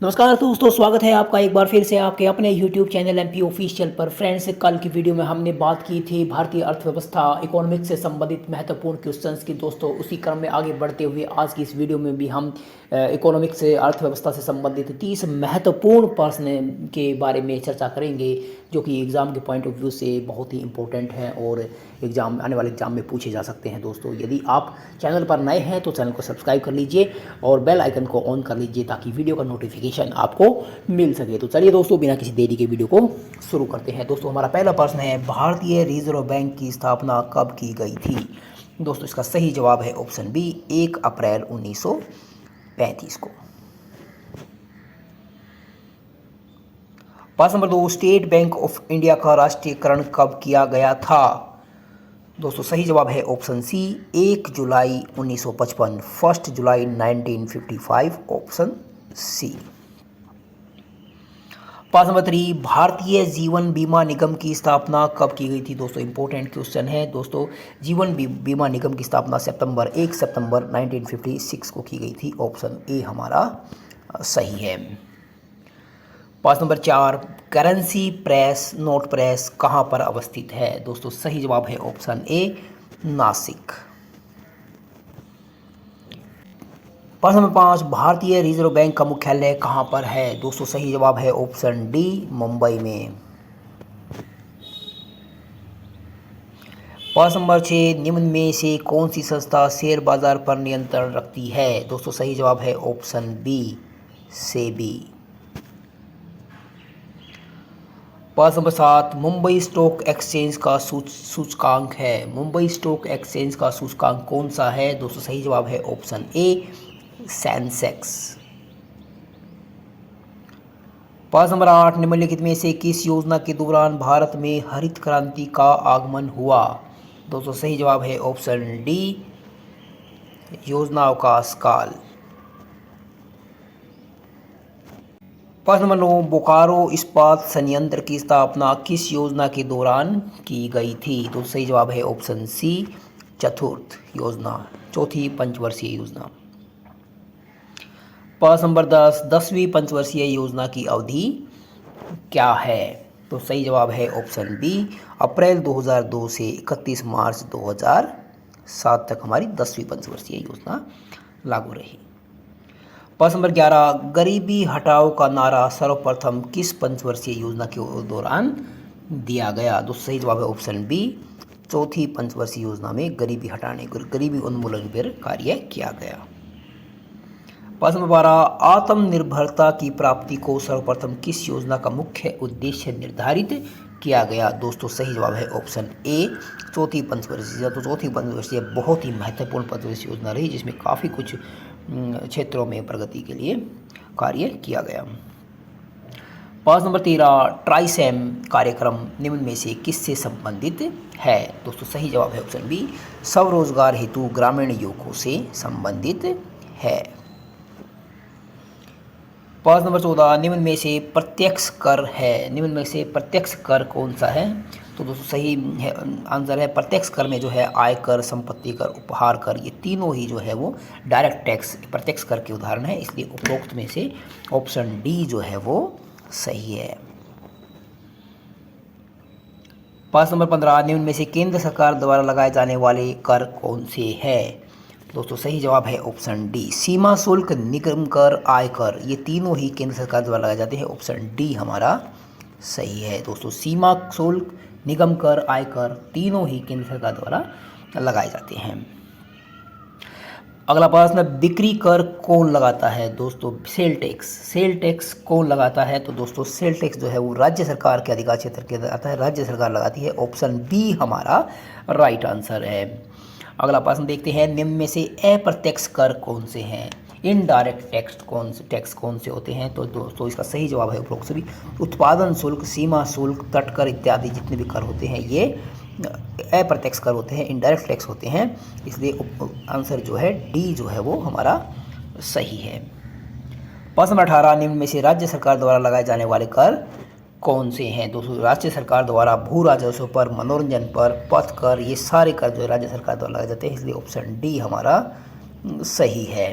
नमस्कार दोस्तों, स्वागत है आपका एक बार फिर से आपके अपने YouTube चैनल एमपी ऑफिशियल पर। फ्रेंड्स, कल की वीडियो में हमने बात की थी भारतीय अर्थव्यवस्था इकोनॉमिक्स से संबंधित महत्वपूर्ण क्वेश्चंस की। दोस्तों, उसी क्रम में आगे बढ़ते हुए आज की इस वीडियो में भी हम इकोनॉमिक्स से अर्थव्यवस्था से संबंधित 30 महत्वपूर्ण प्रश्न के बारे में चर्चा करेंगे, जो कि एग्ज़ाम के पॉइंट ऑफ व्यू से बहुत ही इंपॉर्टेंट हैं और आने वाले एग्जाम में पूछे जा सकते हैं। दोस्तों, यदि आप चैनल पर नए हैं तो चैनल को सब्सक्राइब कर लीजिए और बेल आइकन को ऑन कर लीजिए ताकि वीडियो का नोटिफिकेशन आपको मिल सके। तो चलिए दोस्तों, बिना किसी देरी के वीडियो को शुरू करते हैं। दोस्तों, हमारा पहला प्रश्न है, भारतीय रिजर्व बैंक की स्थापना कब की गई थी? दोस्तों, इसका सही जवाब है ऑप्शन बी, 1 अप्रैल 1935 को। प्रश्न number 2, state bank of India का राष्ट्रीयकरण कब किया गया था? दोस्तों, सही जवाब है ऑप्शन सी, 1 जुलाई 1955, 1 जुलाई 1955, ऑप्शन सी। प्रश्न नंबर 3, भारतीय जीवन बीमा निगम की स्थापना कब की गई थी? दोस्तों, इंपॉर्टेंट क्वेश्चन है। दोस्तों, जीवन बीमा निगम की स्थापना 1 सितंबर 1956 को की गई थी, ऑप्शन ए हमारा सही है। प्रश्न number 4, currency press note press कहाँ पर अवस्थित है? दोस्तों, सही जवाब है ऑप्शन ए, नासिक। प्रश्न नंबर 5, भारतीय रिजर्व बैंक का मुख्यालय कहाँ पर है? दोस्तों, सही जवाब है ऑप्शन डी, मुंबई में। प्रश्न नंबर 6, निम्न में से कौन सी संस्था शेयर बाजार पर नियंत्रण रखती है? दोस्तों, सही जवाब है ऑप्शन बी, सेबी। प्रश्न नंबर 7, मुंबई स्टॉक एक्सचेंज का सूचकांक है। मुंबई स्टॉक एक्सचेंज का सूचकांक कौन सा है? दोस्तों, सही जवाब है ऑप्शन ए, सेंसेक्स। प्रश्न नंबर 8, निम्नलिखित में से किस योजना के दौरान भारत में हरित क्रांति का आगमन हुआ? दोस्तों, सही जवाब है ऑप्शन डी, योजना अवकाश काल। प्रश्न नंबर 9, बोकारो इस्पात संयंत्र की स्थापना किस योजना के दौरान की गई थी? तो सही जवाब है ऑप्शन सी, चतुर्थ योजना, चौथी पंचवर्षीय योजना। प्रश्न नंबर 10, 10वीं पंचवर्षीय योजना की अवधि क्या है? तो सही जवाब है ऑप्शन बी, अप्रैल 2002 से 31 मार्च 2007 तक हमारी 10वीं पंचवर्षीय योजना लागू रही। प्रश्न नंबर 11, गरीबी हटाओ का नारा सर्वप्रथम किस पंचवर्षीय योजना के दौरान दिया गया? तो सही जवाब है ऑप्शन बी, चौथी पंचवर्षीय योजना में गरीबी हटाने को, गरीबी उन्मूलन पर कार्य किया गया। प्रश्न नंबर 12, आत्मनिर्भरता की प्राप्ति को सर्वप्रथम किस योजना का मुख्य उद्देश्य निर्धारित किया गया? दोस्तों, सही जवाब है ऑप्शन ए, चौथी पंचवर्षीय। तो चौथी पंचवर्षीय बहुत ही महत्वपूर्ण पंचवर्षीय योजना रही, जिसमें काफ़ी कुछ क्षेत्रों में प्रगति के लिए कार्य किया गया। प्रश्न नंबर 13, ट्राइसेम कार्यक्रम निम्न में से किससे संबंधित है? दोस्तों, सही जवाब है ऑप्शन बी, स्वरोजगार हेतु ग्रामीण युवकों से संबंधित है। प्रश्न नंबर 14, निम्न में से प्रत्यक्ष कर है, निम्न में से प्रत्यक्ष कर कौन सा है? तो दोस्तों, सही है आंसर है प्रत्यक्ष कर में जो है आयकर, संपत्ति कर, उपहार कर, ये तीनों ही जो है वो डायरेक्ट टैक्स प्रत्यक्ष कर के उदाहरण है, इसलिए उपरोक्त में से ऑप्शन डी जो है वो सही है। प्रश्न नंबर 15, निम्न में से केंद्र सरकार द्वारा लगाए जाने वाले कर कौन से हैं? दोस्तों, सही जवाब है ऑप्शन डी, सीमा शुल्क, निगम कर, आयकर, ये तीनों ही केंद्र सरकार द्वारा लगाए जाते हैं, ऑप्शन डी हमारा सही है। दोस्तों, सीमा शुल्क, निगम कर, आयकर तीनों ही केंद्र सरकार द्वारा लगाए जाते हैं। अगला प्रश्न, बिक्री कर कौन लगाता है? दोस्तों, सेल टैक्स, सेल टैक्स कौन लगाता है? तो दोस्तों, सेल टैक्स जो है वो राज्य सरकार के अधिकार क्षेत्र के अंदर आता है, राज्य सरकार लगाती है, ऑप्शन बी हमारा राइट आंसर है। अगला प्रश्न देखते हैं, निम्न में से अप्रत्यक्ष कर कौन से हैं? इनडायरेक्ट टैक्स कौन से होते हैं? तो दोस्तों, इसका सही जवाब है उपरोक्त सभी, उत्पादन शुल्क, सीमा शुल्क, तटकर इत्यादि जितने भी कर होते हैं ये अप्रत्यक्ष कर होते हैं, इनडायरेक्ट टैक्स होते हैं, इसलिए आंसर जो है डी जो है वो हमारा सही है। प्रश्न 18, निम्न में से राज्य सरकार द्वारा लगाए जाने वाले कर कौन से हैं? दोस्तों, राज्य सरकार द्वारा भू राजस्व पर, मनोरंजन पर, पथ कर, ये सारे कर जो राज्य सरकार द्वारा लगाए जाते हैं, इसलिए ऑप्शन डी हमारा सही है।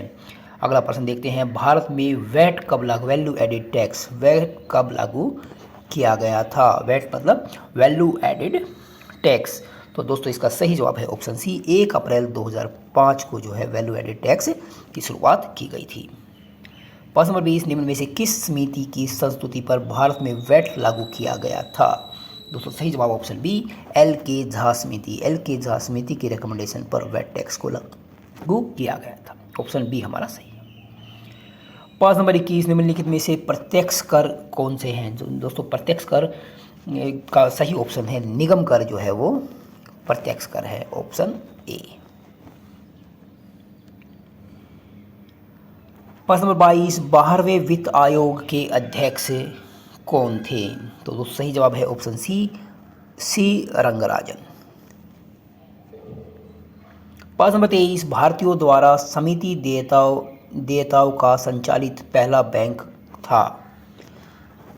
अगला प्रश्न देखते हैं, भारत में वैट कब लागू, वैल्यू एडेड टैक्स, वैट कब लागू किया गया था? वैट मतलब वैल्यू एडेड टैक्स। तो दोस्तों इसका सही जवाब है ऑप्शन सी, 1 अप्रैल 2005 को जो है वैल्यू एडेड टैक्स की शुरुआत की गई थी। प्रश्न नंबर 20, निम्न में से किस समिति की संस्तुति पर भारत में वैट लागू किया गया था? दोस्तों सही जवाब ऑप्शन बी, एल के झा समिति। एल के झा समिति की रिकमेंडेशन पर वैट टैक्स को लागू किया गया था। ऑप्शन बी हमारा सही है। प्रश्न नंबर 21, निम्नलिखित में से प्रत्यक्ष कर कौन से हैं? दोस्तों प्रत्यक्ष कर का सही ऑप्शन है निगम कर, जो है वो प्रत्यक्ष कर है, ऑप्शन ए। प्रश्न नंबर 22, 12वें वित्त आयोग के अध्यक्ष कौन थे? तो सही जवाब है ऑप्शन सी रंगराजन। प्रश्न नंबर 23, भारतीयों द्वारा समिति देयताओं का संचालित पहला बैंक था।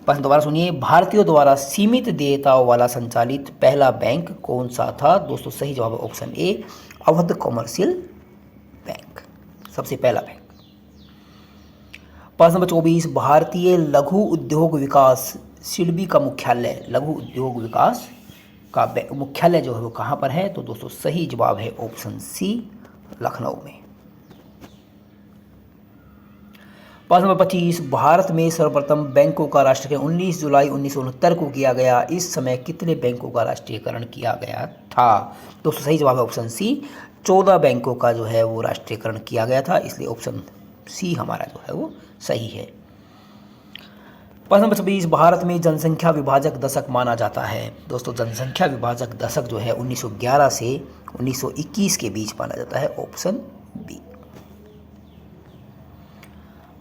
प्रश्न दोबारा सुनिए, भारतीयों द्वारा सीमित देयताओं वाला संचालित पहला बैंक कौन सा था? दोस्तों सही जवाब है option A, Awadh commercial bank, सबसे पहला बैंक। प्रश्न नंबर 24, भारतीय लघु उद्योग विकास सिडबी का मुख्यालय, लघु उद्योग विकास का मुख्यालय जो है वो कहाँ पर है? तो दोस्तों सही जवाब है ऑप्शन सी, लखनऊ में। प्रश्न नंबर 25, भारत में सर्वप्रथम बैंकों का राष्ट्रीयकरण 19 जुलाई 1969 को किया गया। इस समय कितने बैंकों का राष्ट्रीयकरण किया गया था? दोस्तों सही जवाब है ऑप्शन सी, 14 बैंकों का जो है वो राष्ट्रीयकरण किया गया था, इसलिए ऑप्शन सी हमारा जो है वो सही है। प्रश्न नंबर 26, भारत में जनसंख्या विभाजक दशक माना जाता है। दोस्तों जनसंख्या विभाजक दशक जो है 1911 से 1921 के बीच माना जाता है, ऑप्शन बी।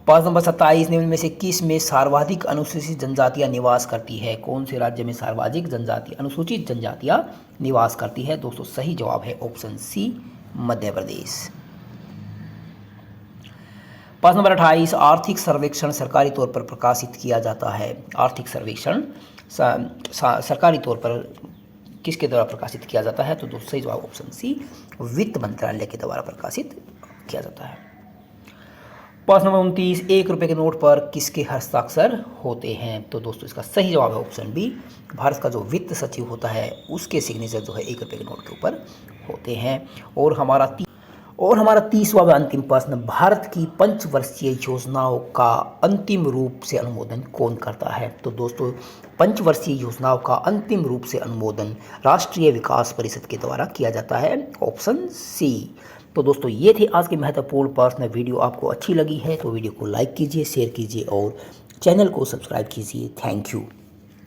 प्रश्न नंबर 27, निम्न में से किस में सर्वाधिक अनुसूचित जनजातियां निवास करती है? कौन से राज्य में सर्वाधिक अनुसूचित जनजातियां निवास करती है? दोस्तों सही जवाब है ऑप्शन सी, मध्य प्रदेश। प्रश्न नंबर 28, आर्थिक सर्वेक्षण सरकारी तौर पर प्रकाशित किया जाता है। आर्थिक सर्वेक्षण सरकारी तौर पर किसके द्वारा प्रकाशित किया जाता है? तो दोस्तों सही जवाब ऑप्शन सी, वित्त मंत्रालय के द्वारा प्रकाशित किया जाता है। प्रश्न नंबर 29, 1 रुपये के नोट पर किसके हस्ताक्षर होते हैं? तो दोस्तों इसका सही जवाब है ऑप्शन बी, भारत का जो वित्त सचिव होता है उसके सिग्नेचर जो है 1 रुपये के नोट के ऊपर होते हैं। और हमारा 30वां व अंतिम प्रश्न, भारत की पंचवर्षीय योजनाओं का अंतिम रूप से अनुमोदन कौन करता है? तो दोस्तों पंचवर्षीय योजनाओं का अंतिम रूप से अनुमोदन राष्ट्रीय विकास परिषद के द्वारा किया जाता है, ऑप्शन सी। तो दोस्तों ये थे आज के महत्वपूर्ण प्रश्न। वीडियो आपको अच्छी लगी है तो वीडियो को लाइक कीजिए, शेयर कीजिए और चैनल को सब्सक्राइब कीजिए। Thank you.